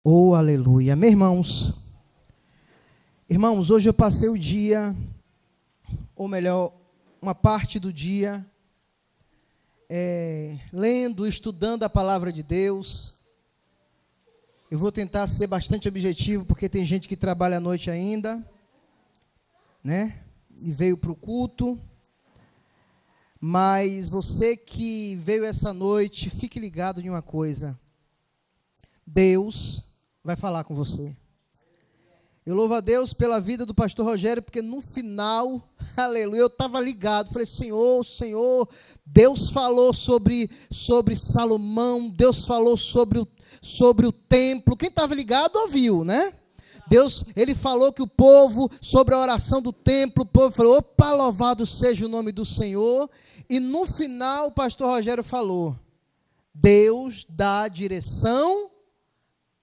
Oh, aleluia. Meus irmãos, hoje eu passei o dia, ou melhor, uma parte do dia, lendo, estudando a palavra de Deus. Eu vou tentar ser bastante objetivo, porque tem gente que trabalha à noite ainda, né? E veio para o culto. Mas você que veio essa noite, fique ligado em uma coisa. Deus vai falar com você. Eu louvo a Deus pela vida do pastor Rogério, porque no final, aleluia, eu estava ligado, falei, Senhor, Deus falou sobre Salomão, Deus falou sobre o templo, quem estava ligado ouviu, né? Deus, ele falou que o povo, sobre a oração do templo, o povo falou, opa, louvado seja o nome do Senhor, e no final o pastor Rogério falou, Deus dá direção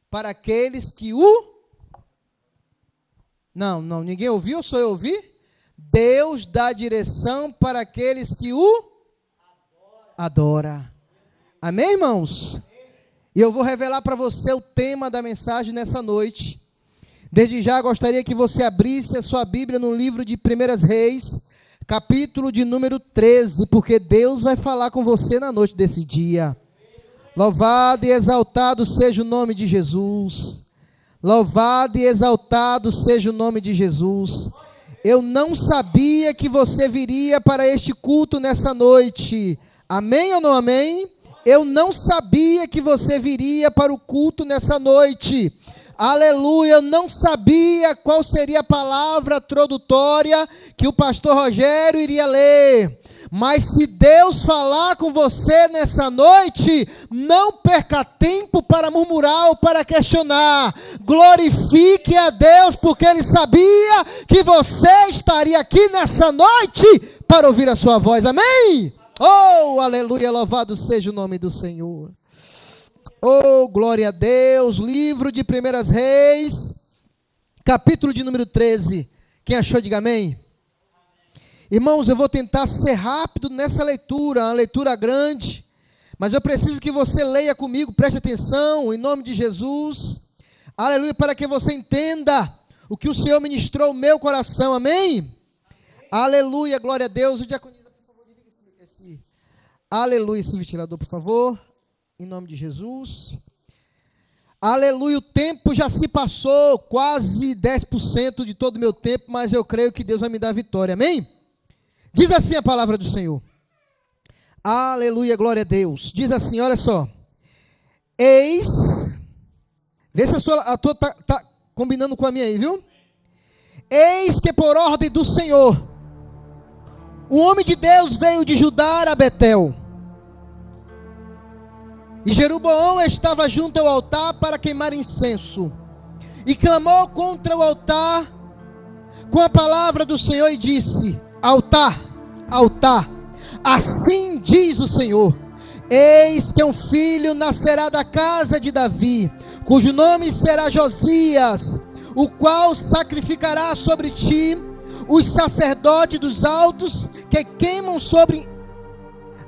para aqueles que Não, ninguém ouviu, só eu ouvi? Deus dá direção para aqueles que adora. Amém, irmãos? E eu vou revelar para você o tema da mensagem nessa noite. Desde já gostaria que você abrisse a sua Bíblia no livro de 1 Reis, capítulo de número 13, porque Deus vai falar com você na noite desse dia. Louvado e exaltado seja o nome de Jesus. Louvado e exaltado seja o nome de Jesus. Eu não sabia que você viria para este culto nessa noite. Amém ou não amém? Eu não sabia que você viria para o culto nessa noite. Aleluia, eu não sabia qual seria a palavra introdutória que o pastor Rogério iria ler. Mas se Deus falar com você nessa noite, não perca tempo para murmurar ou para questionar. Glorifique a Deus, porque Ele sabia que você estaria aqui nessa noite para ouvir a sua voz. Amém? Oh, aleluia, louvado seja o nome do Senhor. Oh, glória a Deus. Livro de 1 Reis, capítulo de número 13. Quem achou, diga amém. Irmãos, eu vou tentar ser rápido nessa leitura, uma leitura grande, mas eu preciso que você leia comigo, preste atenção, em nome de Jesus, aleluia, para que você entenda o que o Senhor ministrou ao meu coração, amém? Aleluia, glória a Deus. O diaconisa, por favor, aleluia, esse ventilador, por favor, em nome de Jesus. Aleluia, o tempo já se passou, quase 10% de todo o meu tempo, mas eu creio que Deus vai me dar vitória, amém? Diz assim a palavra do Senhor. Aleluia, glória a Deus. Diz assim, olha só. Eis, vê se a tua tá combinando com a minha aí, viu? Eis que por ordem do Senhor, um homem de Deus veio de Judá a Betel. E Jeroboão estava junto ao altar para queimar incenso. E clamou contra o altar com a palavra do Senhor e disse, altar, assim diz o Senhor, eis que um filho nascerá da casa de Davi, cujo nome será Josias, o qual sacrificará sobre ti os sacerdotes dos altos que queimam sobre,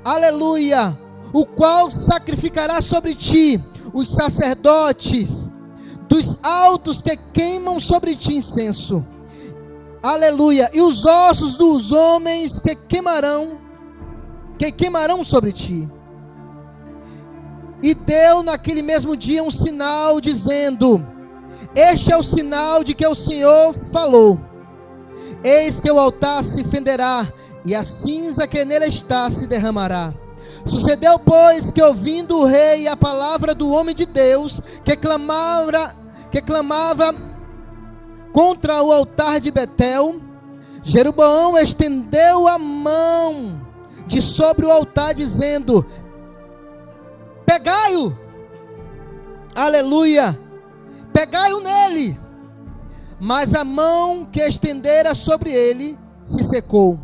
aleluia, o qual sacrificará sobre ti os sacerdotes dos altos que queimam sobre ti incenso. Aleluia, e os ossos dos homens que queimarão sobre ti. E deu naquele mesmo dia um sinal, dizendo, este é o sinal de que o Senhor falou, eis que o altar se fenderá, e a cinza que nele está se derramará. Sucedeu, pois, que ouvindo o rei a palavra do homem de Deus, que clamava contra o altar de Betel, Jeroboão estendeu a mão de sobre o altar, dizendo, pegai-o, aleluia, pegai-o nele. Mas a mão que estendera sobre ele se secou,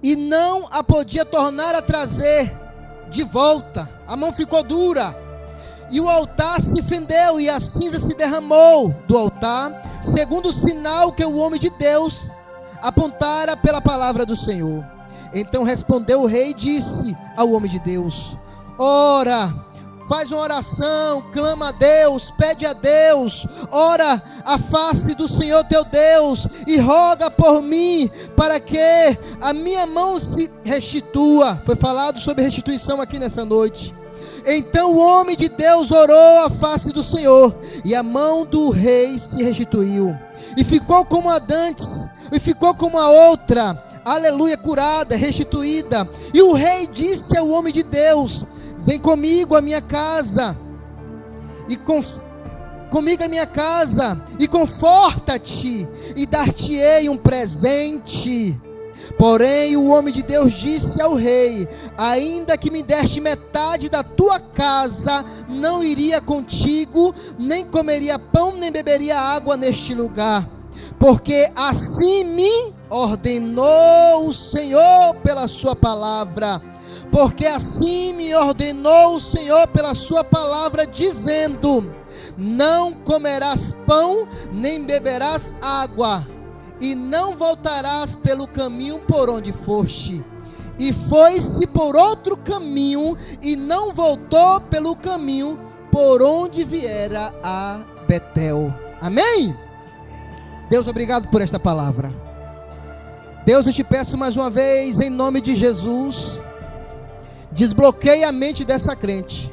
e não a podia tornar a trazer de volta, a mão ficou dura. E o altar se fendeu, e a cinza se derramou do altar, segundo o sinal que o homem de Deus apontara pela palavra do Senhor. Então respondeu o rei e disse ao homem de Deus, ora, faz uma oração, clama a Deus, pede a Deus, ora a face do Senhor teu Deus e roga por mim, para que a minha mão se restitua. Foi falado sobre restituição aqui nessa noite. Então o homem de Deus orou à face do Senhor, e a mão do rei se restituiu, e ficou como a dantes, e ficou como a outra, aleluia, curada, restituída. E o rei disse ao homem de Deus: vem comigo à minha casa, e comigo à minha casa, e conforta-te, e dar-te-ei um presente. Porém o homem de Deus disse ao rei: ainda que me deste metade da tua casa, não iria contigo, nem comeria pão, nem beberia água neste lugar, porque assim me ordenou o Senhor pela sua palavra. Porque assim me ordenou o Senhor pela sua palavra, dizendo: não comerás pão, nem beberás água, e não voltarás pelo caminho por onde foste. E foi-se por outro caminho, e não voltou pelo caminho por onde viera a Betel. Amém? Deus, obrigado por esta palavra. Deus, eu te peço mais uma vez, em nome de Jesus, desbloqueia a mente dessa crente,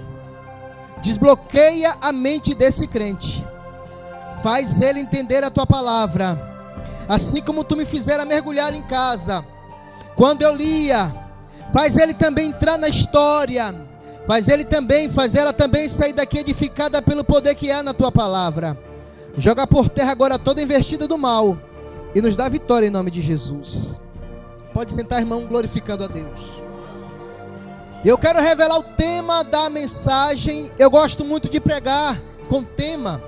desbloqueia a mente desse crente, faz ele entender a tua palavra, assim como tu me fizera mergulhar em casa, quando eu lia, faz ele também entrar na história, faz ela também sair daqui edificada pelo poder que há na tua palavra. Joga por terra agora toda investida do mal, e nos dá vitória em nome de Jesus. Pode sentar, irmão, glorificando a Deus. Eu quero revelar o tema da mensagem. Eu gosto muito de pregar com tema,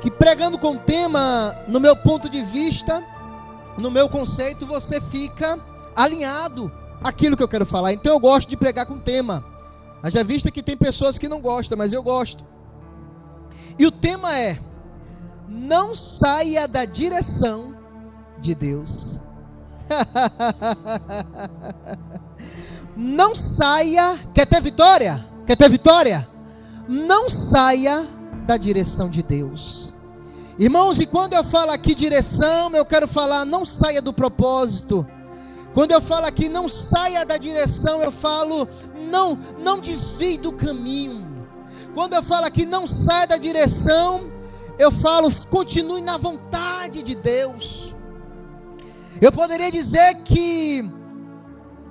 que pregando com tema, no meu ponto de vista, no meu conceito, você fica alinhado àquilo que eu quero falar. Então eu gosto de pregar com tema. Haja vista que tem pessoas que não gostam, mas eu gosto. E o tema é: não saia da direção de Deus. Não saia. Quer ter vitória? Quer ter vitória? Não saia da direção de Deus. Irmãos, e quando eu falo aqui direção, eu quero falar não saia do propósito. Quando eu falo aqui não saia da direção, eu falo não desvie do caminho. Quando eu falo aqui não saia da direção, eu falo continue na vontade de Deus. Eu poderia dizer que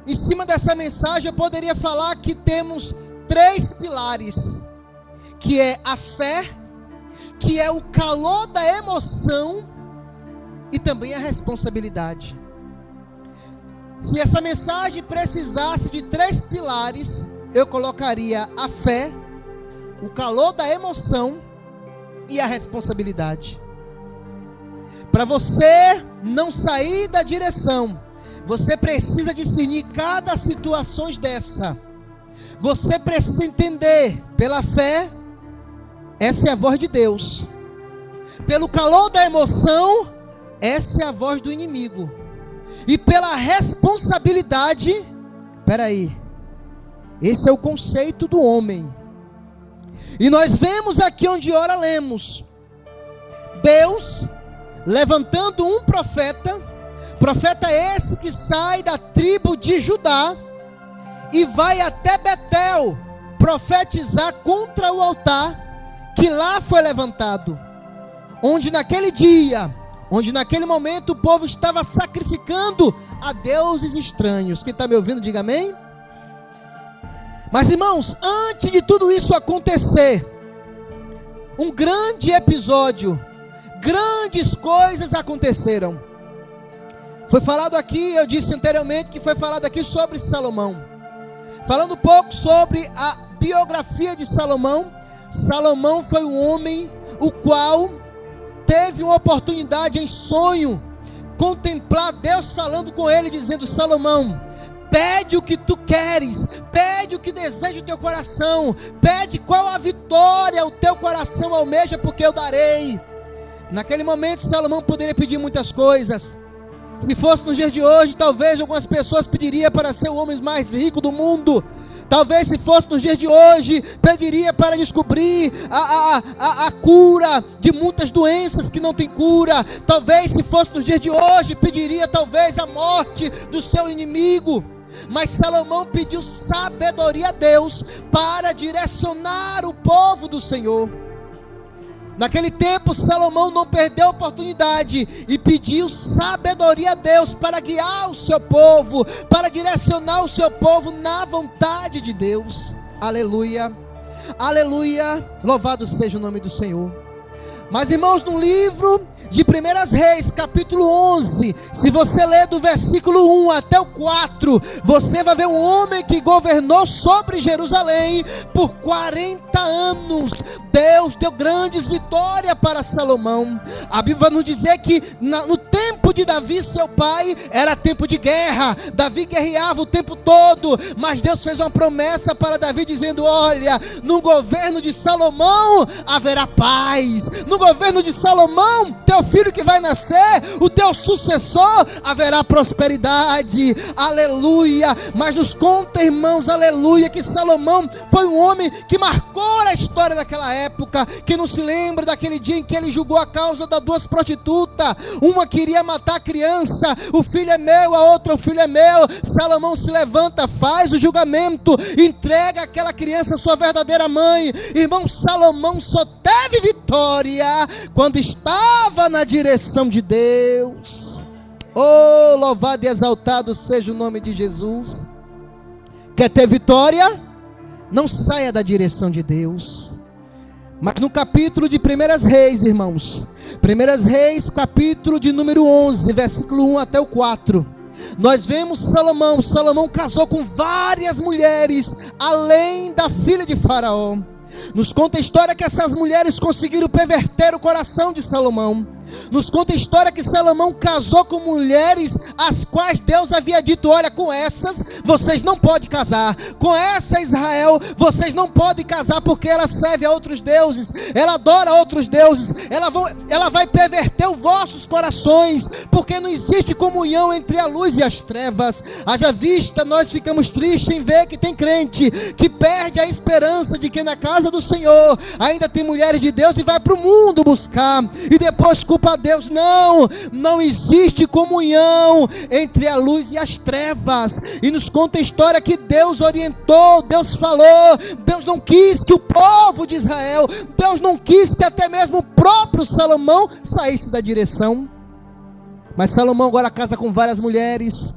em cima dessa mensagem eu poderia falar que temos 3 pilares, que é a fé, que é o calor da emoção e também a responsabilidade. Se essa mensagem precisasse de 3 pilares, eu colocaria a fé, o calor da emoção e a responsabilidade. Para você não sair da direção, você precisa discernir cada situação dessa. Você precisa entender, pela fé, essa é a voz de Deus. Pelo calor da emoção, essa é a voz do inimigo. E pela responsabilidade, esse é o conceito do homem. E nós vemos aqui onde ora lemos, Deus levantando um profeta esse que sai da tribo de Judá e vai até Betel profetizar contra o altar que lá foi levantado, onde naquele dia, onde naquele momento o povo estava sacrificando a deuses estranhos. Quem está me ouvindo, diga amém. Mas irmãos, antes de tudo isso acontecer, um grande episódio, grandes coisas aconteceram. Foi falado aqui, eu disse anteriormente que foi falado aqui sobre Salomão. Falando um pouco sobre a biografia de Salomão. Salomão foi um homem o qual teve uma oportunidade em sonho, contemplar Deus falando com ele, dizendo: Salomão, pede o que tu queres, pede o que deseja o teu coração, pede qual a vitória o teu coração almeja, porque eu darei. Naquele momento Salomão poderia pedir muitas coisas. Se fosse nos dias de hoje, talvez algumas pessoas pediriam para ser o homem mais rico do mundo. Talvez se fosse nos dias de hoje, pediria para descobrir a cura de muitas doenças que não tem cura. Talvez se fosse nos dias de hoje, pediria talvez a morte do seu inimigo. Mas Salomão pediu sabedoria a Deus para direcionar o povo do Senhor. Naquele tempo, Salomão não perdeu a oportunidade e pediu sabedoria a Deus para guiar o seu povo, para direcionar o seu povo na vontade de Deus. Aleluia, aleluia, louvado seja o nome do Senhor. Mas irmãos, no livro de 1 Reis, capítulo 11, se você ler do versículo 1 até o 4, você vai ver um homem que governou sobre Jerusalém por 40 anos. Deus deu grandes vitórias para Salomão. A Bíblia vai nos dizer que no tempo de Davi, seu pai, era tempo de guerra. Davi guerreava o tempo todo, mas Deus fez uma promessa para Davi dizendo: olha, no governo de Salomão haverá paz. No governo de Salomão, teu filho que vai nascer, o teu sucessor, haverá prosperidade. Aleluia. Mas nos conta, irmãos, aleluia, que Salomão foi um homem que marcou a história daquela época. Que não se lembra daquele dia em que ele julgou a causa das duas prostitutas. Uma queria matar a criança: o filho é meu, a outra: o filho é meu. Salomão se levanta, faz o julgamento, entrega aquela criança à sua verdadeira mãe. Irmão, Salomão só teve vitória quando estava na direção de Deus. Oh, louvado e exaltado seja o nome de Jesus. Quer ter vitória? Não saia da direção de Deus. Mas no capítulo de 1 Reis, irmãos, 1 Reis, capítulo de número 11, versículo 1 até o 4, nós vemos Salomão casou com várias mulheres, além da filha de Faraó. Nos conta a história que essas mulheres conseguiram perverter o coração de Salomão. Nos conta a história que Salomão casou com mulheres as quais Deus havia dito: olha, com essas vocês não podem casar, com essa Israel vocês não podem casar, porque ela serve a outros deuses, ela adora outros deuses, ela vai perverter os vossos corações, porque não existe comunhão entre a luz e as trevas. Haja vista, nós ficamos tristes em ver que tem crente que perde a esperança de que na casa do Senhor ainda tem mulheres de Deus e vai para o mundo buscar, e depois culpa a Deus. Não existe comunhão entre a luz e as trevas. E nos conta a história que Deus orientou, Deus falou, Deus não quis que o povo de Israel, Deus não quis que até mesmo o próprio Salomão saísse da direção. Mas Salomão agora casa com várias mulheres.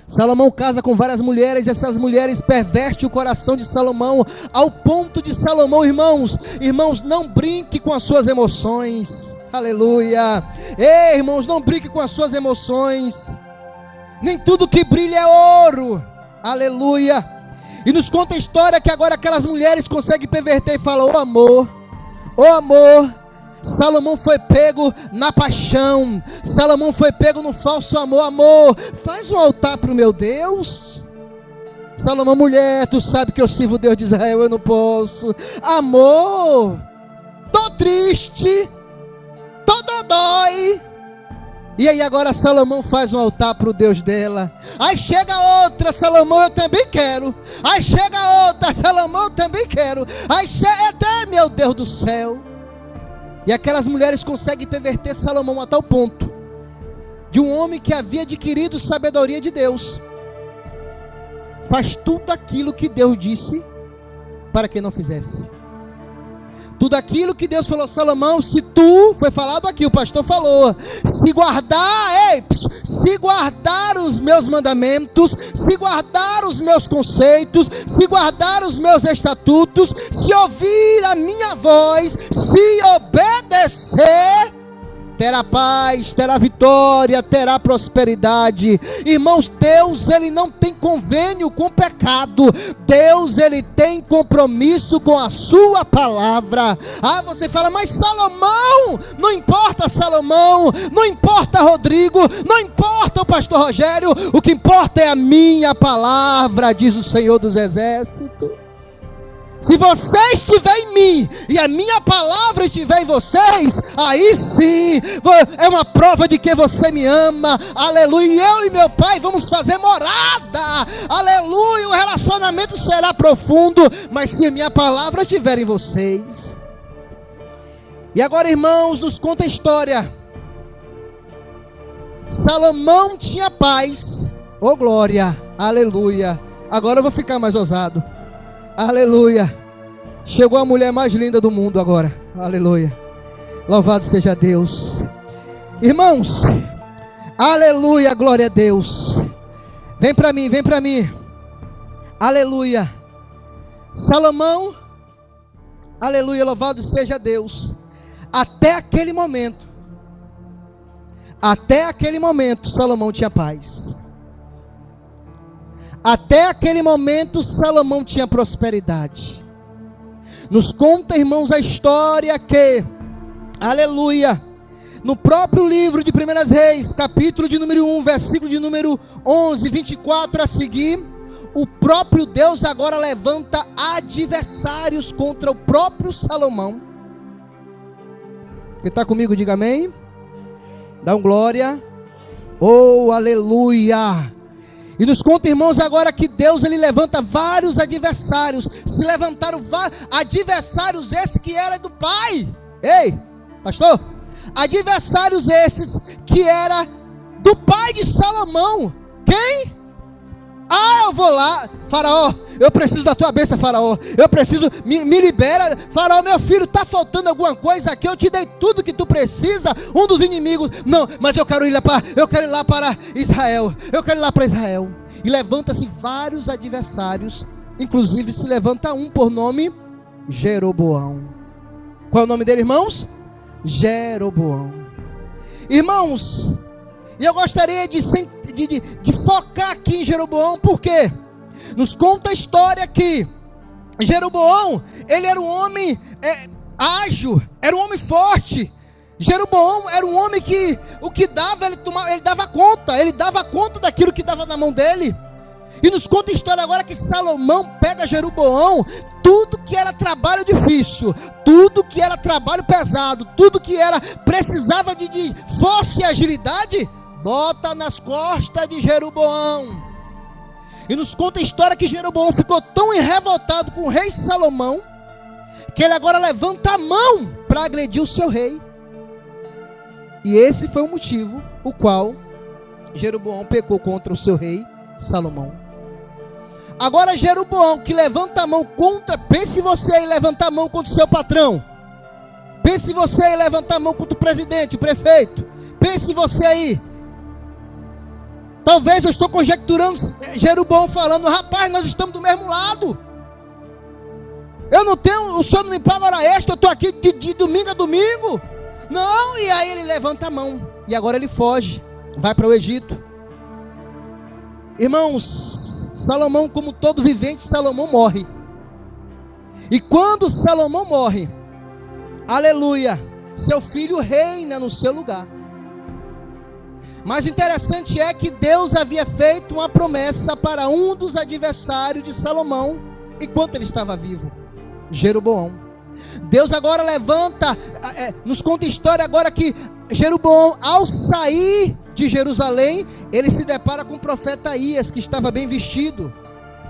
Salomão casa com várias mulheres, e essas mulheres pervertem o coração de Salomão, ao ponto de Salomão, irmãos, não brinque com as suas emoções. Aleluia. Ei, irmãos, não brinque com as suas emoções. Nem tudo que brilha é ouro. Aleluia. E nos conta a história que agora aquelas mulheres conseguem perverter e falam: oh amor. Salomão foi pego na paixão, Salomão foi pego no falso amor, faz um altar para o meu Deus. Salomão: mulher, tu sabe que eu sirvo o Deus de Israel, eu não posso. Amor, tô triste, tô dói. E aí agora Salomão faz um altar para o Deus dela. Aí chega outra: Salomão, eu também quero. Aí chega outra: Salomão, eu também quero. Aí chega até, meu Deus do céu. E aquelas mulheres conseguem perverter Salomão a tal ponto de um homem que havia adquirido sabedoria de Deus, faz tudo aquilo que Deus disse para que não fizesse. Tudo aquilo que Deus falou: Salomão, se tu, foi falado aqui, o pastor falou, se guardar os meus mandamentos, se guardar os meus conceitos, se guardar os meus estatutos, se ouvir a minha voz, se obedecer, terá paz, terá vitória, terá prosperidade. Irmãos, Deus, Ele não tem convênio com o pecado. Deus, Ele tem compromisso com a sua palavra. Ah, você fala: mas Salomão, não importa Salomão, não importa Rodrigo, não importa o pastor Rogério, o que importa é a minha palavra, diz o Senhor dos Exércitos. Se você estiver em mim e a minha palavra estiver em vocês, aí sim é uma prova de que você me ama. Aleluia. E eu e meu Pai vamos fazer morada. Aleluia. O relacionamento será profundo, mas se a minha palavra estiver em vocês. E agora, irmãos, nos conta a história. Salomão tinha paz. Oh glória. Aleluia. Agora eu vou ficar mais ousado. Aleluia. Chegou a mulher mais linda do mundo agora. Aleluia. Louvado seja Deus. Irmãos, aleluia, glória a Deus. Vem para mim, vem para mim. Aleluia. Salomão, aleluia, louvado seja Deus. Até aquele momento, Salomão tinha paz. Até aquele momento, Salomão tinha prosperidade. Nos conta, irmãos, a história que, aleluia, no próprio livro de 1 Reis, capítulo de número 1, versículo de número 11, 24 a seguir, o próprio Deus agora levanta adversários contra o próprio Salomão. Quem está comigo, diga amém. Dá um glória. Oh, aleluia. E nos conta, irmãos, agora que Deus ele levanta vários adversários. Se levantaram adversários esses que eram do pai. Ei, pastor, adversários esses que era do pai de Salomão. Quem? Ah, eu vou lá, Faraó, eu preciso da tua bênção, Faraó. Eu preciso, me libera, Faraó, meu filho, está faltando alguma coisa aqui, eu te dei tudo que tu precisa. Um dos inimigos, não, mas eu quero ir lá para Israel. Eu quero ir lá para Israel. E levanta-se vários adversários, inclusive se levanta um por nome Jeroboão. Qual é o nome dele, irmãos? Jeroboão. Irmãos, e eu gostaria de focar aqui em Jeroboão, porque nos conta a história que Jeroboão, ele era um homem ágil, era um homem forte. Jeroboão era um homem que o que dava, ele dava conta daquilo que dava na mão dele. E nos conta a história agora que Salomão pega Jeroboão, tudo que era trabalho difícil, tudo que era trabalho pesado, tudo que precisava de força e agilidade, bota nas costas de Jeroboão. E nos conta a história que Jeroboão ficou tão revoltado com o rei Salomão, que ele agora levanta a mão para agredir o seu rei. E esse foi o motivo o qual Jeroboão pecou contra o seu rei Salomão. Agora Jeroboão que levanta a mão contra, pense você aí levantar a mão contra o seu patrão, pense você aí levantar a mão contra o presidente, o prefeito, pense você aí. Talvez eu estou conjecturando Jeroboão falando, rapaz, nós estamos do mesmo lado. Eu não tenho, o senhor não me paga hora extra, eu estou aqui de domingo a domingo. Não, e aí ele levanta a mão, e agora ele foge, vai para o Egito. Irmãos, Salomão, como todo vivente, Salomão morre. E quando Salomão morre, aleluia, seu filho reina no seu lugar. Mas o interessante é que Deus havia feito uma promessa para um dos adversários de Salomão, enquanto ele estava vivo, Jeroboão. Deus agora levanta, nos conta a história agora que Jeroboão, ao sair de Jerusalém, ele se depara com o profeta Aías, que estava bem vestido,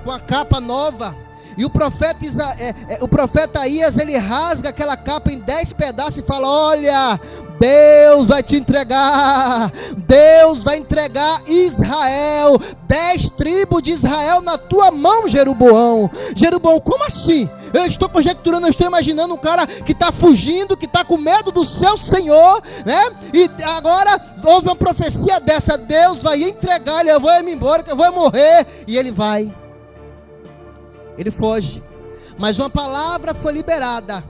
com a capa nova. E o profeta Aías, ele rasga aquela capa em 10 pedaços e fala, olha, Deus vai te entregar, Deus vai entregar Israel, 10 tribos de Israel na tua mão, Jeroboão. Jeroboão, como assim? Eu estou conjecturando, eu estou imaginando um cara que está fugindo, que está com medo do seu Senhor, né? E agora houve uma profecia dessa, Deus vai entregar, ele vai me embora, que eu vou morrer. E ele vai, ele foge, mas uma palavra foi liberada.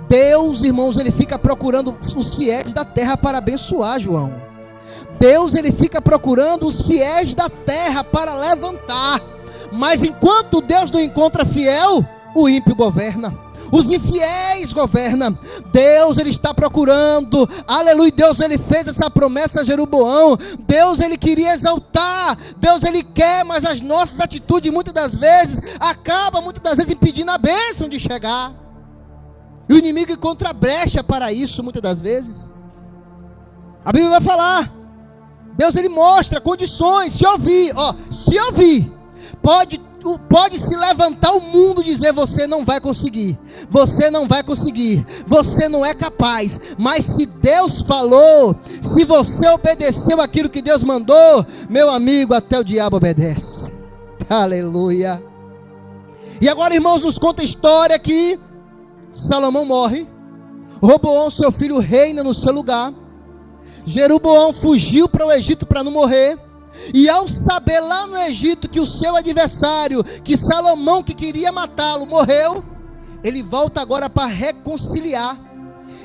Deus, irmãos, ele fica procurando os fiéis da terra para abençoar, João. Deus, ele fica procurando os fiéis da terra para levantar. Mas enquanto Deus não encontra fiel, o ímpio governa. Os infiéis governam. Deus, ele está procurando. Aleluia. Deus, ele fez essa promessa a Jeroboão. Deus, ele queria exaltar. Deus, ele quer, mas as nossas atitudes muitas das vezes acabam muitas das vezes impedindo a bênção de chegar. E o inimigo encontra brecha para isso muitas das vezes. A Bíblia vai falar. Deus, ele mostra condições. Se ouvir, pode se levantar o mundo e dizer: você não vai conseguir, você não vai conseguir, você não é capaz. Mas se Deus falou, se você obedeceu aquilo que Deus mandou, meu amigo, até o diabo obedece. Aleluia. E agora, irmãos, nos conta a história que Salomão morre, Roboão, seu filho, reina no seu lugar. Jeroboão fugiu para o Egito para não morrer. E ao saber lá no Egito que o seu adversário, que Salomão, que queria matá-lo, morreu, ele volta agora para reconciliar.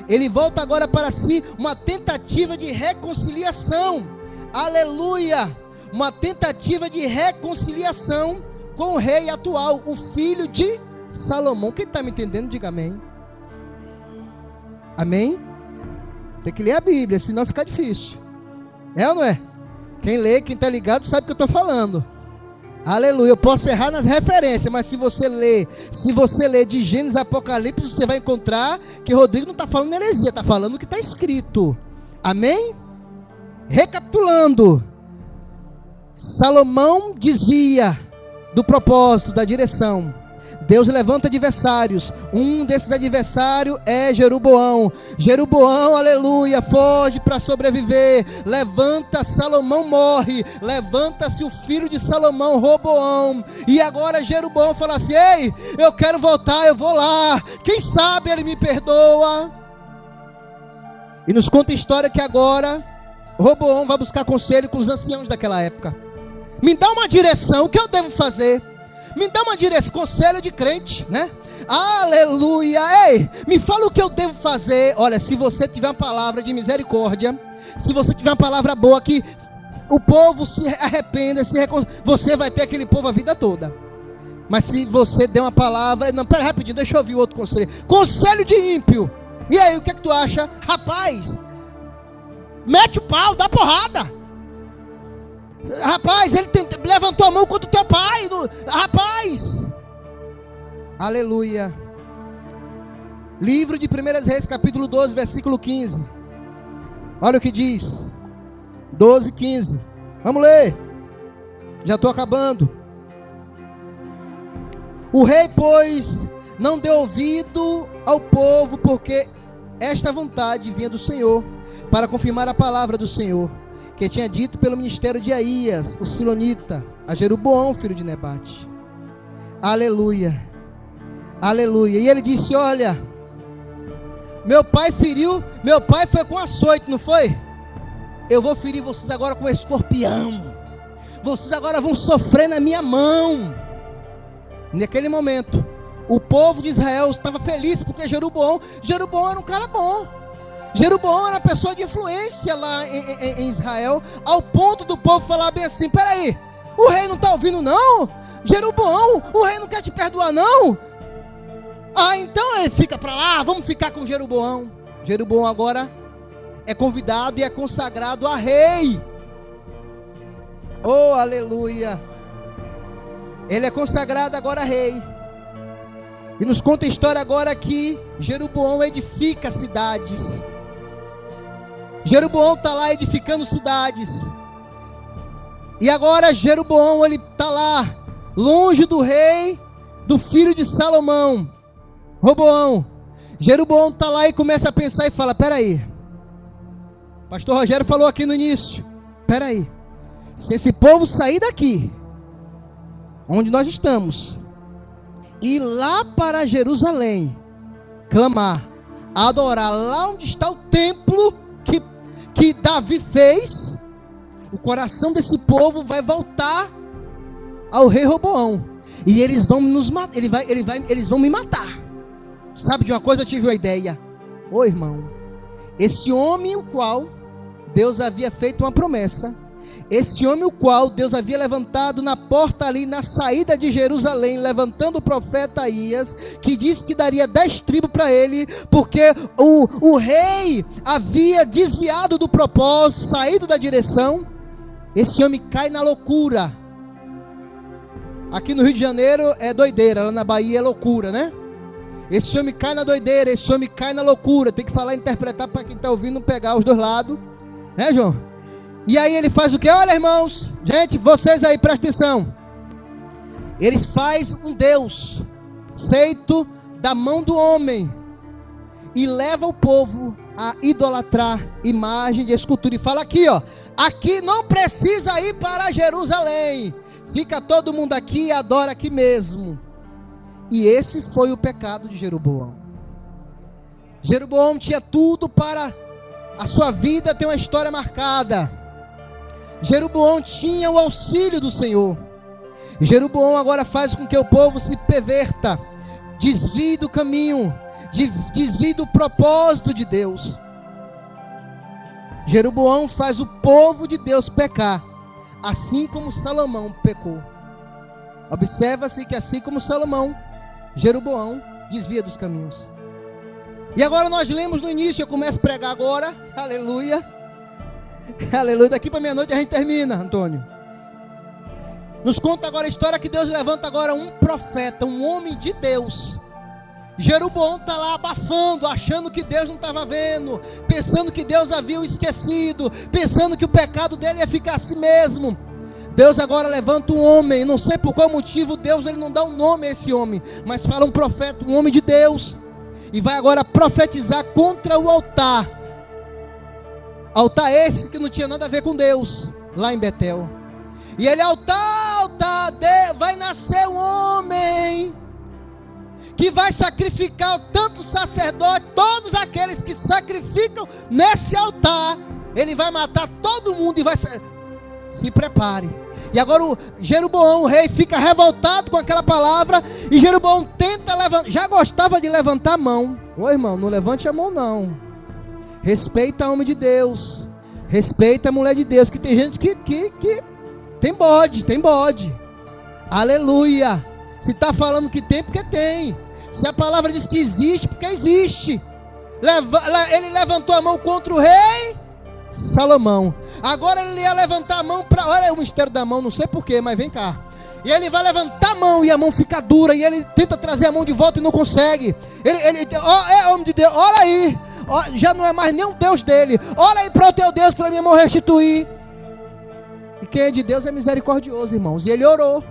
Ele volta agora para si, uma tentativa de reconciliação. Aleluia! Uma tentativa de reconciliação com o rei atual, o filho de Salomão. Quem está me entendendo, diga amém. Amém? Tem que ler a Bíblia, senão fica difícil. É ou não é? Quem lê, quem está ligado, sabe o que eu estou falando. Aleluia. Eu posso errar nas referências, mas se você ler de Gênesis a Apocalipse, você vai encontrar que Rodrigo não está falando heresia, está falando o que está escrito. Amém? Recapitulando, Salomão desvia do propósito, da direção. Deus levanta adversários. Um desses adversários é Jeroboão. Jeroboão, aleluia, foge para sobreviver. Levanta, Salomão morre. Levanta-se o filho de Salomão, Roboão. E agora Jeroboão fala assim: ei, eu quero voltar, eu vou lá. Quem sabe ele me perdoa. E nos conta a história que agora Roboão vai buscar conselho com os anciãos daquela época. Me dá uma direção, o que eu devo fazer? Me dá uma direção, conselho de crente, né? Aleluia. Ei, me fala o que eu devo fazer. Olha, se você tiver uma palavra de misericórdia, se você tiver uma palavra boa que o povo se arrependa, você vai ter aquele povo a vida toda. Mas se você der uma palavra, não, pera rapidinho, deixa eu ouvir o outro conselho. Conselho de ímpio. E aí, o que é que tu acha? Rapaz, mete o pau, dá porrada. Rapaz, ele levantou a mão contra o teu pai. Rapaz, aleluia. Livro de 1 Reis, capítulo 12, versículo 15. Olha o que diz. 12, 15. Vamos ler. Já estou acabando. O rei, pois, não deu ouvido ao povo, porque esta vontade vinha do Senhor, para confirmar a palavra do Senhor, que tinha dito pelo ministério de Aías, o silonita, a Jeroboão, filho de Nebate. Aleluia. Aleluia. E ele disse: olha, meu pai foi com açoite, não foi? Eu vou ferir vocês agora com escorpião. Vocês agora vão sofrer na minha mão. Naquele momento, o povo de Israel estava feliz, porque Jeroboão era um cara bom. Jeroboão era uma pessoa de influência lá em Israel, ao ponto do povo falar bem assim: peraí, o rei não está ouvindo não? Jeroboão, o rei não quer te perdoar não? Ah, então ele fica para lá, vamos ficar com Jeroboão. Jeroboão agora é convidado e é consagrado a rei. Oh, aleluia. Ele é consagrado agora a rei. E nos conta a história agora que Jeroboão edifica cidades. Jeroboão está lá edificando cidades. E agora Jeroboão, ele está lá, longe do rei, do filho de Salomão, Roboão. Jeroboão está lá e começa a pensar e fala: peraí, pastor Rogério falou aqui no início, peraí, se esse povo sair daqui, onde nós estamos, ir lá para Jerusalém, clamar, adorar lá onde está o templo que Davi fez, o coração desse povo vai voltar ao rei Roboão, e eles vão nos matar, eles vão me matar. Sabe de uma coisa? Eu tive uma ideia. Ô irmão, esse homem o qual Deus havia feito uma promessa, Esse homem, o qual Deus havia levantado na porta ali, na saída de Jerusalém, levantando o profeta Aías, que disse que daria 10 tribos para ele, porque o rei havia desviado do propósito, saído da direção. Esse homem cai na loucura. Aqui no Rio de Janeiro é doideira, lá na Bahia é loucura, né? Esse homem cai na doideira, esse homem cai na loucura. Tem que falar e interpretar para quem está ouvindo não pegar os dois lados, né, João? E aí ele faz o que? Olha, irmãos, gente, vocês aí, prestem atenção. Ele faz um Deus feito da mão do homem e leva o povo a idolatrar imagem de escultura. E fala aqui, ó, aqui não precisa ir para Jerusalém, fica todo mundo aqui e adora aqui mesmo. E esse foi o pecado de Jeroboão. Jeroboão tinha tudo para a sua vida ter uma história marcada. Jeroboão tinha o auxílio do Senhor. Jeroboão agora faz com que o povo se perverta, desvie do caminho, desvie do propósito de Deus. Jeroboão faz o povo de Deus pecar, assim como Salomão pecou. Observa-se que assim como Salomão, Jeroboão desvia dos caminhos. E agora nós lemos no início, eu começo a pregar agora, aleluia. Aleluia, daqui para meia-noite a gente termina, Antônio. Nos conta agora a história que Deus levanta agora um profeta, um homem de Deus. Jeroboão está lá abafando, achando que Deus não estava vendo, pensando que Deus havia o esquecido, pensando que o pecado dele ia ficar assim mesmo. Deus agora levanta um homem, não sei por qual motivo Deus ele não dá um nome a esse homem, mas fala um profeta, um homem de Deus, e vai agora profetizar contra o altar. Altar esse que não tinha nada a ver com Deus, lá em Betel. E ele, altar, vai nascer um homem que vai sacrificar tanto sacerdote, todos aqueles que sacrificam nesse altar, ele vai matar todo mundo e vai se prepare. E agora o Jeroboão, o rei, fica revoltado com aquela palavra, e Jeroboão tenta levantar, já gostava de levantar a mão. Ô irmão, não levante a mão não. Respeita a homem de Deus, respeita a mulher de Deus, que tem gente que tem bode, aleluia. Se está falando que tem, porque tem. Se a palavra diz que existe, porque existe. Ele levantou a mão contra o rei Salomão. Agora ele ia levantar a mão para, olha o mistério da mão, não sei porquê, mas vem cá. E ele vai levantar a mão e a mão fica dura, e ele tenta trazer a mão de volta e não consegue. Homem de Deus, olha aí. Já não é mais nem um Deus dele. Olha aí para o teu Deus, para minha mão restituir. E quem é de Deus é misericordioso, irmãos. E ele orou,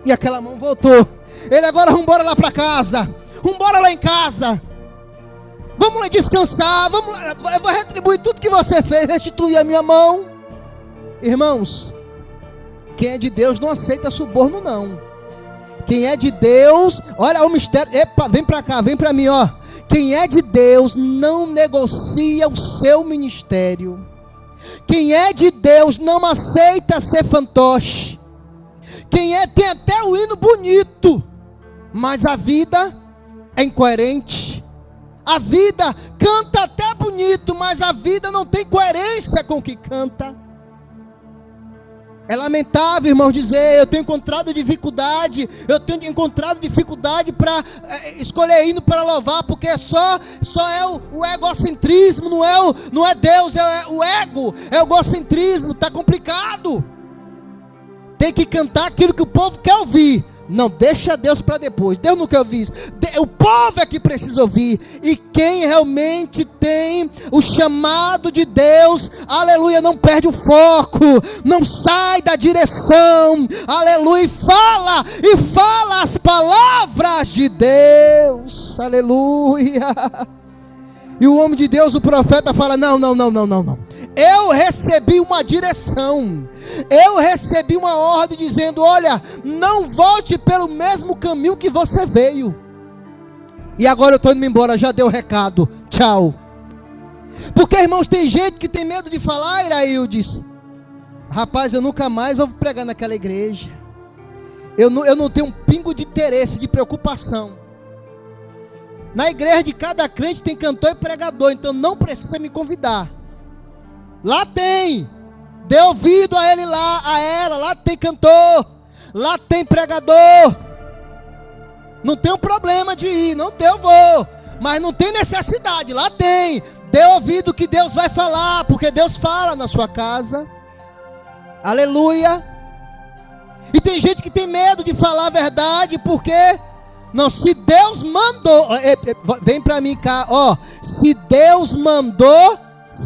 e aquela mão voltou. Ele agora, vamos embora lá para casa, vamos embora lá em casa, vamos lá descansar, eu vou retribuir tudo que você fez, restituir a minha mão. Irmãos, quem é de Deus não aceita suborno não. Quem é de Deus, olha o mistério, epa, vem para cá, vem para mim, ó. Quem é de Deus não negocia o seu ministério. Quem é de Deus não aceita ser fantoche. Quem tem até o hino bonito, mas a vida é incoerente. A vida canta até bonito, mas a vida não tem coerência com o que canta. É lamentável, irmãos, dizer, eu tenho encontrado dificuldade para escolher hino para louvar, porque só é o egocentrismo, não é Deus, é o ego, é o egocentrismo, está complicado. Tem que cantar aquilo que o povo quer ouvir. Não, deixa Deus para depois. Deus não quer ouvir isso. O povo é que precisa ouvir. E quem realmente tem o chamado de Deus, aleluia, não perde o foco, não sai da direção, aleluia, e fala as palavras de Deus, aleluia. E o homem de Deus, o profeta, fala: não. Eu recebi uma direção, eu recebi uma ordem dizendo: olha, não volte pelo mesmo caminho que você veio. E agora eu estou indo embora, já deu o recado, tchau. Porque, irmãos, tem gente que tem medo de falar, Iraildes, rapaz, eu nunca mais vou pregar naquela igreja. Eu não tenho um pingo de interesse, de preocupação. Na igreja de cada crente tem cantor e pregador, então não precisa me convidar. Lá tem, Dê ouvido a ele lá, a ela. Lá tem cantor, lá tem pregador. Não tem um problema de ir, não tem, eu vou. Mas não tem necessidade, lá tem. Dê ouvido que Deus vai falar, porque Deus fala na sua casa. Aleluia. E tem gente que tem medo de falar a verdade, porque não, se Deus mandou, vem para mim cá, ó, se Deus mandou,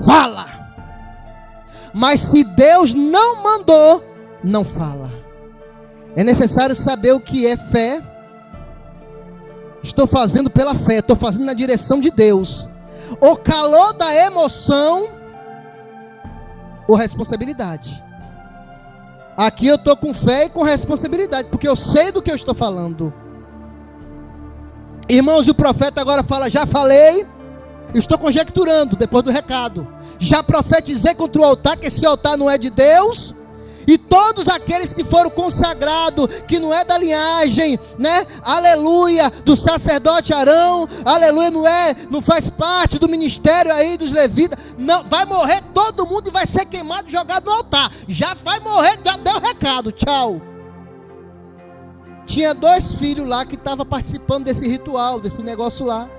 fala. Mas se Deus não mandou, não fala. É necessário saber o que é fé. Estou fazendo pela fé, estou fazendo na direção de Deus. O calor da emoção ou responsabilidade. Aqui eu estou com fé e com responsabilidade, porque eu sei do que eu estou falando. Irmãos, e o profeta agora fala, já falei, estou conjecturando, depois do recado. Já profetizei contra o altar, que esse altar não é de Deus. E todos aqueles que foram consagrados, que não é da linhagem, né? Aleluia, do sacerdote Arão, aleluia, não faz parte do ministério aí dos levitas. Não, vai morrer todo mundo e vai ser queimado e jogado no altar. Já vai morrer, já deu o recado, tchau. Tinha 2 filhos lá que estavam participando desse ritual, desse negócio lá.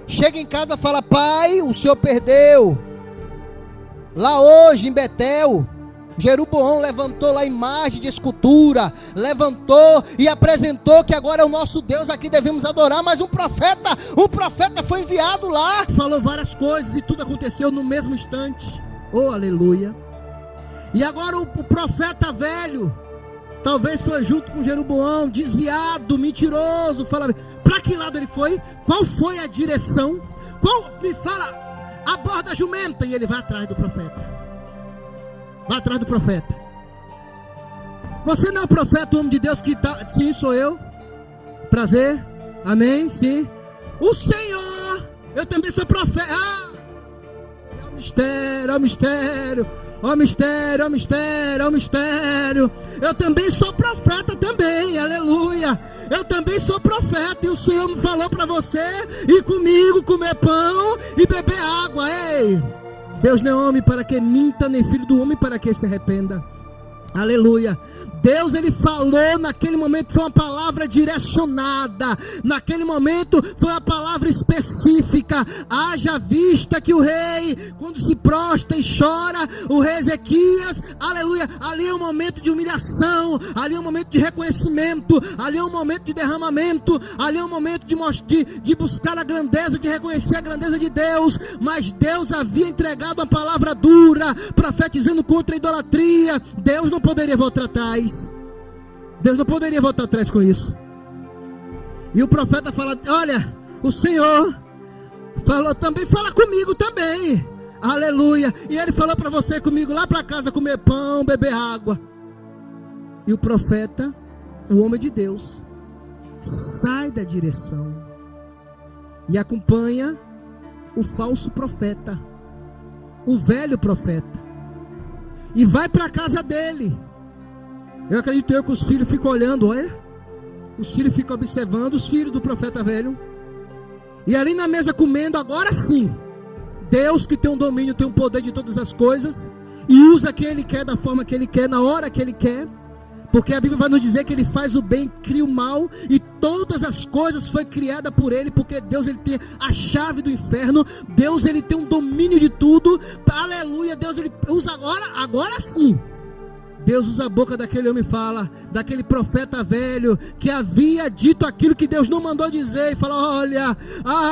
Chega em casa e fala, pai, o senhor perdeu. Lá hoje em Betel, Jeroboão levantou lá a imagem de escultura, levantou e apresentou que agora é o nosso Deus, aqui devemos adorar. Mas um profeta foi enviado lá, falou várias coisas e tudo aconteceu no mesmo instante. Oh, aleluia. E agora o profeta velho, talvez foi junto com Jeroboão, desviado, mentiroso, fala, para que lado ele foi? Qual foi a direção? Me fala, aborda a jumenta. E ele vai atrás do profeta. Vai atrás do profeta. Você não é o profeta, o homem de Deus que está? Sim, sou eu. Prazer. Amém, sim. O Senhor, eu também sou profeta. É o mistério, é o mistério. Ó mistério, ó mistério, ó mistério. Eu também sou profeta também, aleluia. Eu também sou profeta. E o Senhor me falou para você ir comigo comer pão e beber água. Ei, Deus não é homem para que minta, nem filho do homem para que se arrependa. Aleluia. Deus, ele falou naquele momento, foi uma palavra direcionada. Naquele momento foi uma palavra específica. Haja vista que o rei, quando se prostra e chora, o rei Ezequias, aleluia, ali é um momento de humilhação, ali é um momento de reconhecimento, ali é um momento de derramamento, ali é um momento de buscar a grandeza, de reconhecer a grandeza de Deus. Mas Deus havia entregado uma palavra dura, profetizando contra a idolatria. Deus não poderia voltar atrás. Deus não poderia voltar atrás com isso. E o profeta fala, olha, o Senhor falou também, fala comigo também. Aleluia. E ele falou para você comigo lá para casa comer pão, beber água. E o profeta, o homem de Deus, sai da direção e acompanha o falso profeta, o velho profeta, e vai para a casa dele. Eu acredito que os filhos ficam olhando, olha. Os filhos ficam observando, os filhos do profeta velho. E ali na mesa comendo, agora sim. Deus que tem um domínio, tem um poder de todas as coisas. E usa quem Ele quer, da forma que Ele quer, na hora que Ele quer. Porque a Bíblia vai nos dizer que Ele faz o bem, cria o mal. E todas as coisas foi criada por Ele. Porque Deus, Ele tem a chave do inferno. Deus, Ele tem um domínio de tudo. Aleluia, Deus, Ele usa agora sim. Deus usa a boca daquele homem e fala, daquele profeta velho, que havia dito aquilo que Deus não mandou dizer, e fala, olha,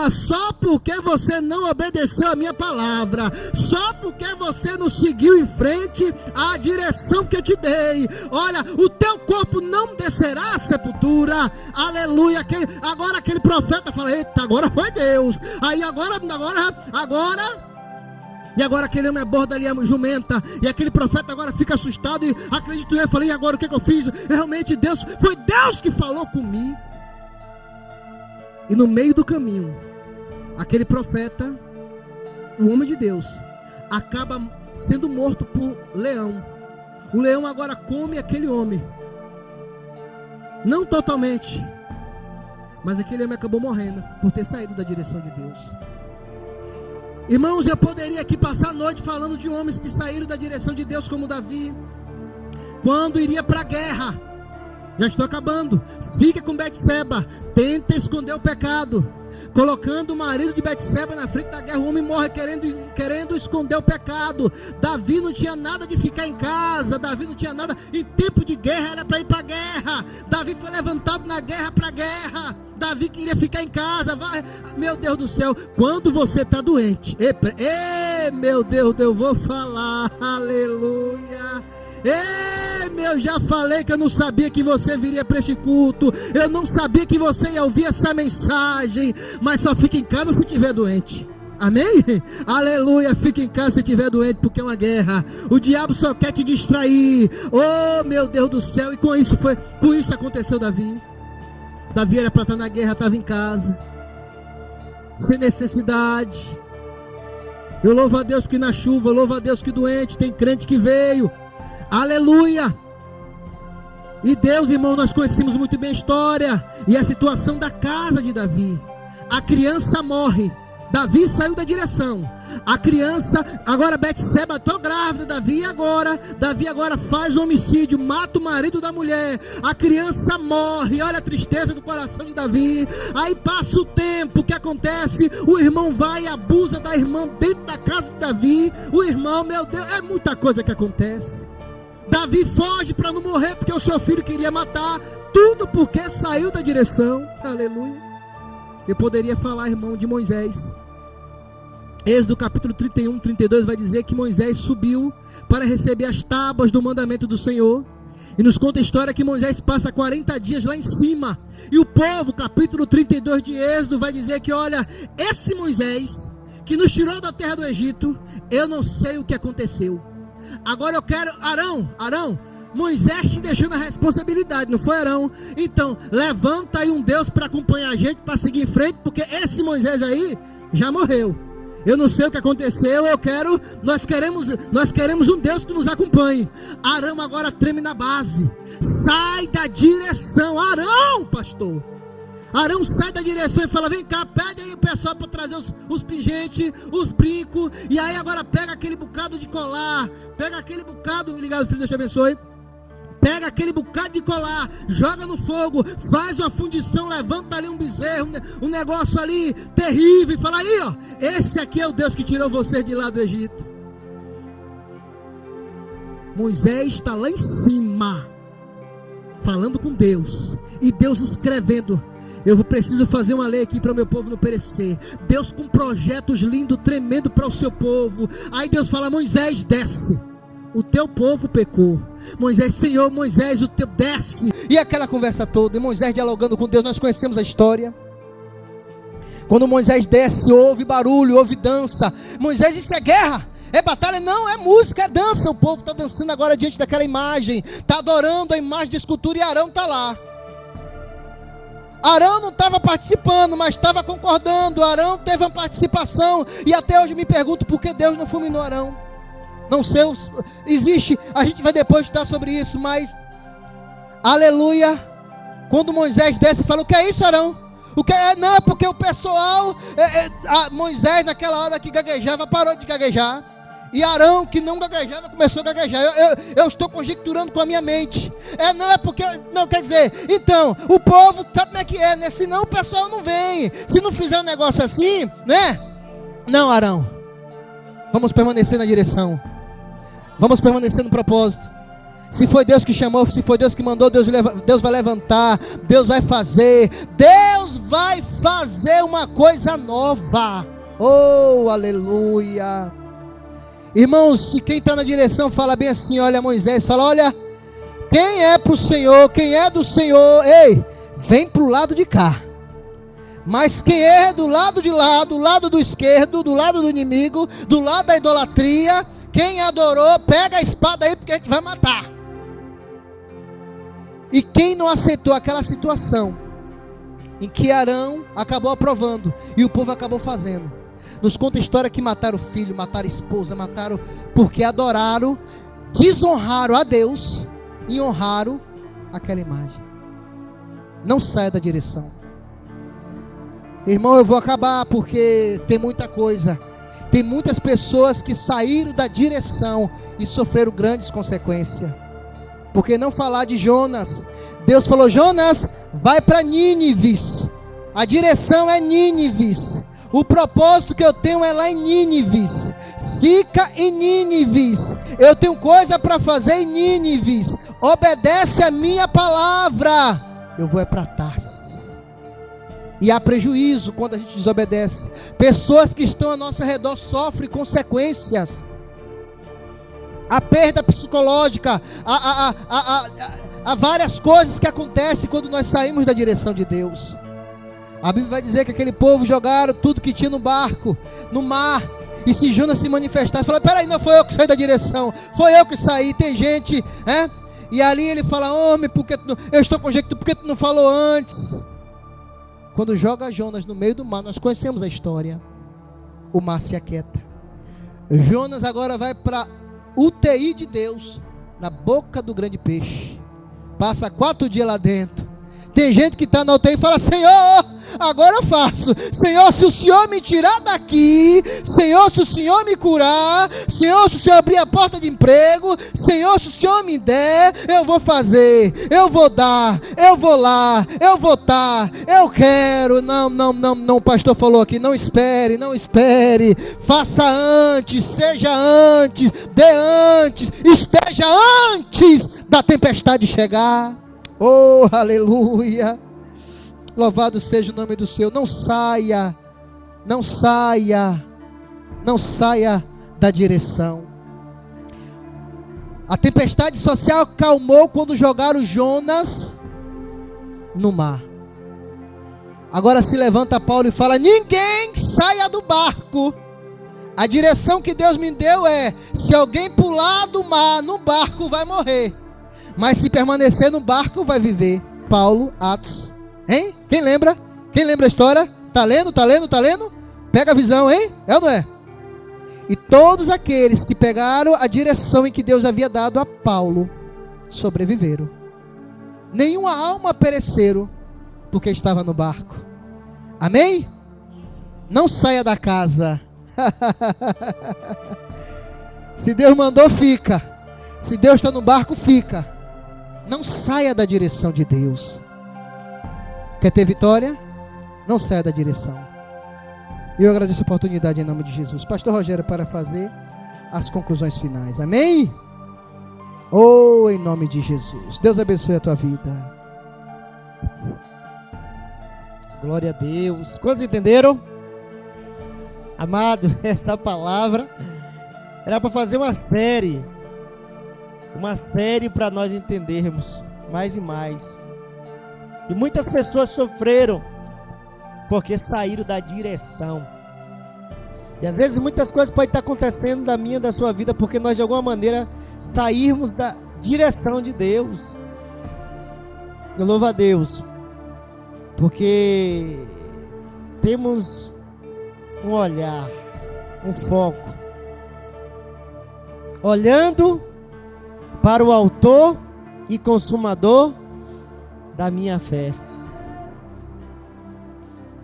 só porque você não obedeceu a minha palavra, só porque você não seguiu em frente a direção que eu te dei, olha, o teu corpo não descerá à sepultura, aleluia. Agora aquele profeta fala, eita, agora foi Deus, aí agora, e agora aquele homem aborda ali a jumenta, e aquele profeta agora fica assustado, e acredito eu, falei, e agora o que eu fiz? Realmente foi Deus que falou comigo. E no meio do caminho, aquele profeta, o homem de Deus, acaba sendo morto por leão. O leão agora come aquele homem, não totalmente, mas aquele homem acabou morrendo, por ter saído da direção de Deus. Irmãos, eu poderia aqui passar a noite falando de homens que saíram da direção de Deus, como Davi, quando iria para a guerra. Já estou acabando. Fica com Betseba, tenta esconder o pecado, colocando o marido de Betseba na frente da guerra. O homem morre querendo esconder o pecado. Davi não tinha nada de ficar em casa. Davi não tinha nada. Em tempo de guerra era para ir para a guerra. Davi foi levantado na guerra para a guerra. Davi queria ficar em casa. Meu Deus do céu, quando você está doente, meu Deus, eu vou falar, aleluia. Eu já falei que eu não sabia que você viria para este culto. Eu não sabia que você ia ouvir essa mensagem. Mas só fica em casa se estiver doente. Amém? Aleluia, fica em casa se estiver doente, porque é uma guerra. O diabo só quer te distrair. Oh, meu Deus do céu. E com isso aconteceu Davi. Davi era para estar na guerra, estava em casa, sem necessidade. Eu louvo a Deus que na chuva, eu louvo a Deus que doente, tem crente que veio. Aleluia. E Deus, irmão, nós conhecemos muito bem a história e a situação da casa de Davi. A criança morre, Davi saiu da direção. A criança, agora Betseba, estou grávida, Davi agora faz homicídio, mata o marido da mulher. A criança morre, olha a tristeza do coração de Davi. Aí passa o tempo, o que acontece? O irmão vai e abusa da irmã dentro da casa de Davi. O irmão, meu Deus, é muita coisa que acontece. Davi foge para não morrer, porque o seu filho queria matar. Tudo porque saiu da direção. Aleluia. Eu poderia falar, irmão, de Moisés. Êxodo capítulo 31, 32 vai dizer que Moisés subiu para receber as tábuas do mandamento do Senhor. E nos conta a história que Moisés passa 40 dias lá em cima. E o povo, capítulo 32 de Êxodo, vai dizer que, olha, esse Moisés que nos tirou da terra do Egito, eu não sei o que aconteceu. Agora eu quero, Arão, Moisés te deixou na responsabilidade, não foi, Arão? Então, levanta aí um Deus para acompanhar a gente, para seguir em frente, porque esse Moisés aí já morreu. Eu não sei o que aconteceu, nós queremos um Deus que nos acompanhe. Arão agora treme na base, sai da direção. Arão, pastor, Arão sai da direção e fala: vem cá, pede aí o pessoal para trazer os pingentes, os brincos. E aí agora pega aquele bocado de colar, pega aquele bocado, obrigado filho, Deus te abençoe. Pega aquele bocado de colar, joga no fogo, faz uma fundição, levanta ali um bezerro, um negócio ali terrível, e fala: aí ó, esse aqui é o Deus que tirou vocês de lá do Egito. Moisés está lá em cima, falando com Deus, e Deus escrevendo: eu preciso fazer uma lei aqui para o meu povo não perecer. Deus com projetos lindos, tremendo para o seu povo. Aí Deus fala: Moisés, desce, o teu povo pecou. Moisés, Senhor, Moisés, o teu desce. E aquela conversa toda, e Moisés dialogando com Deus, nós conhecemos a história. Quando Moisés desce, ouve barulho, ouve dança. Moisés, isso é guerra, é batalha? Não, é música, é dança. O povo está dançando agora diante daquela imagem, está adorando a imagem de escultura, e Arão está lá. Arão não estava participando, mas estava concordando. Arão teve uma participação, e até hoje me pergunto por que Deus não fulminou Arão. Não sei, existe, a gente vai depois estudar sobre isso, mas aleluia, quando Moisés desce e fala: o que é isso, Arão? O que é? Não, porque o pessoal, Moisés naquela hora que gaguejava, parou de gaguejar, e Arão que não gaguejava, começou a gaguejar. Eu estou conjecturando com a minha mente. Não é porque, não, quer dizer, então, o povo, sabe como é que é, né? Senão o pessoal não vem, se não fizer um negócio assim, né? Não, Arão, vamos permanecer na direção, vamos permanecer no propósito. Se foi Deus que chamou, se foi Deus que mandou, Deus vai levantar, Deus vai fazer uma coisa nova. Oh, aleluia. Irmãos, se quem está na direção fala bem assim, olha, Moisés fala: olha, quem é para o Senhor, quem é do Senhor, ei, vem para o lado de cá. Mas quem é do lado de lá, do lado do esquerdo, do lado do inimigo, do lado da idolatria, quem adorou, pega a espada aí, porque a gente vai matar. E quem não aceitou aquela situação em que Arão acabou aprovando e o povo acabou fazendo, nos conta a história que mataram o filho, mataram a esposa, mataram porque adoraram, desonraram a Deus e honraram aquela imagem. Não saia da direção. Irmão, eu vou acabar porque tem muita coisa. Tem muitas pessoas que saíram da direção e sofreram grandes consequências. Por que não falar de Jonas? Deus falou: Jonas, vai para Nínive. A direção é Nínive. O propósito que eu tenho é lá em Nínive. Fica em Nínive. Eu tenho coisa para fazer em Nínive. Obedece a minha palavra. Eu vou é para Tarsis. E há prejuízo quando a gente desobedece. Pessoas que estão ao nosso redor sofrem consequências. A perda psicológica, há várias coisas que acontecem quando nós saímos da direção de Deus. A Bíblia vai dizer que aquele povo jogaram tudo que tinha no barco, no mar. E se Jonas se manifestasse, falou: peraí, não foi eu que saí da direção, foi eu que saí. Tem gente, e ali ele fala: homem, porque eu estou conjecturando, por que tu não falou antes? Quando joga Jonas no meio do mar, nós conhecemos a história. O mar se aquieta. Jonas agora vai para UTI de Deus, na boca do grande peixe. Passa 4 dias lá dentro. Tem gente que está na UTI e fala: Senhor, agora eu faço. Senhor, se o Senhor me tirar daqui, Senhor, se o Senhor me curar, Senhor, se o Senhor abrir a porta de emprego, Senhor, se o Senhor me der, eu vou fazer, eu vou dar, eu vou lá, eu vou estar, eu quero. Não, o pastor falou aqui: não espere, faça antes, seja antes, dê antes, esteja antes da tempestade chegar. Oh, aleluia. Louvado seja o nome do Senhor. Não saia da direção. A tempestade social calmou quando jogaram Jonas no mar. Agora se levanta Paulo e fala: ninguém saia do barco. A direção que Deus me deu é: se alguém pular do mar, no barco vai morrer, mas se permanecer no barco vai viver. Paulo, Atos. Hein? Quem lembra? Quem lembra a história? Tá lendo? Pega a visão, hein? É ou não é? E todos aqueles que pegaram a direção em que Deus havia dado a Paulo sobreviveram. Nenhuma alma pereceram porque estava no barco. Amém? Não saia da casa. Se Deus mandou, fica. Se Deus está no barco, fica. Não saia da direção de Deus. Quer ter vitória? Não saia da direção. Eu agradeço a oportunidade em nome de Jesus. Pastor Rogério, para fazer as conclusões finais. Amém? Oh, em nome de Jesus. Deus abençoe a tua vida. Glória a Deus. Quantos entenderam? Amado, essa palavra era para fazer uma série para nós entendermos mais e mais. E muitas pessoas sofreram porque saíram da direção. E às vezes muitas coisas podem estar acontecendo da minha, da sua vida, porque nós de alguma maneira sairmos da direção de Deus. Eu louvo a Deus, porque temos um olhar, um foco, olhando para o autor e consumador da minha fé.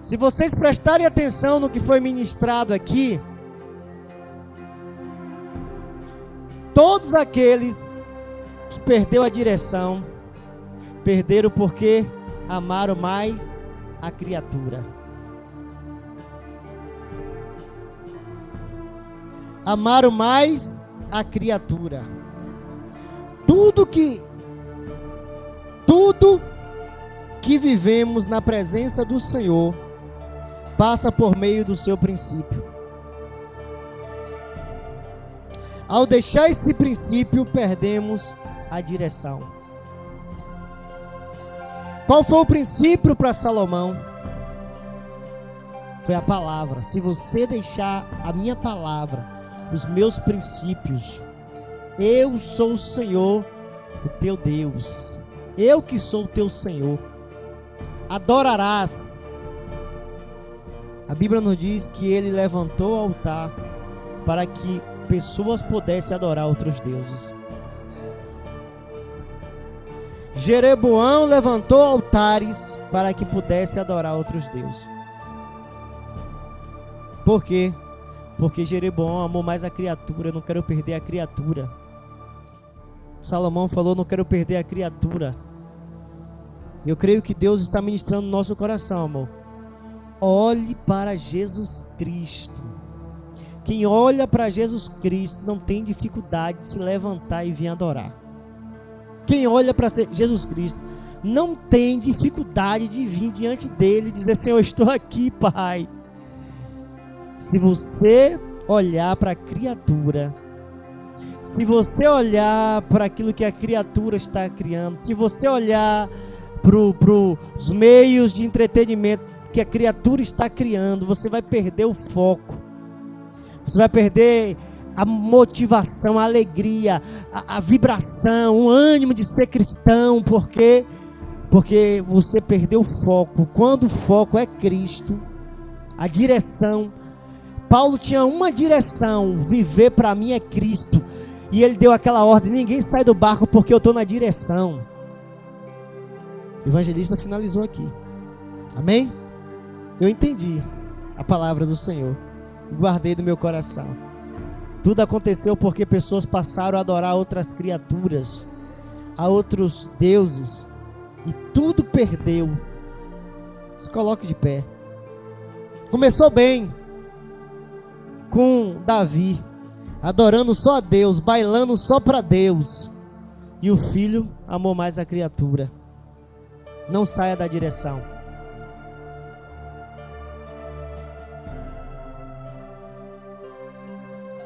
Se vocês prestarem atenção no que foi ministrado aqui, todos aqueles que perderam a direção, perderam porque amaram mais a criatura. Amaram mais a criatura. Tudo que vivemos na presença do Senhor passa por meio do seu princípio. Ao deixar esse princípio, perdemos a direção. Qual foi o princípio para Salomão? Foi a palavra. Se você deixar a minha palavra, os meus princípios, eu sou o Senhor, o teu Deus. Eu que sou o teu Senhor. Adorarás. A Bíblia nos diz que ele levantou o altar para que pessoas pudessem adorar outros deuses. Jeroboão levantou altares para que pudesse adorar outros deuses. Por quê? Porque Jeroboão amou mais a criatura. Eu não quero perder a criatura. Salomão falou: não quero perder a criatura. Eu creio que Deus está ministrando no nosso coração, amor. Olhe para Jesus Cristo. Quem olha para Jesus Cristo não tem dificuldade de se levantar e vir adorar. Quem olha para Jesus Cristo não tem dificuldade de vir diante dele e dizer: Senhor, eu estou aqui, Pai. Se você olhar para a criatura, se você olhar para aquilo que a criatura está criando, se você olhar para os meios de entretenimento que a criatura está criando, você vai perder o foco. Você vai perder a motivação, a alegria, a vibração, o ânimo de ser cristão. Por quê? Porque você perdeu o foco. Quando o foco é Cristo, a direção. Paulo tinha uma direção: viver para mim é Cristo. E ele deu aquela ordem: ninguém sai do barco porque eu estou na direção. O evangelista finalizou aqui. Amém? Eu entendi a palavra do Senhor e guardei no meu coração. Tudo aconteceu porque pessoas passaram a adorar outras criaturas, a outros deuses, e tudo perdeu. Se coloque de pé. Começou bem com Davi, adorando só a Deus, bailando só para Deus, e o filho amou mais a criatura. Não saia da direção.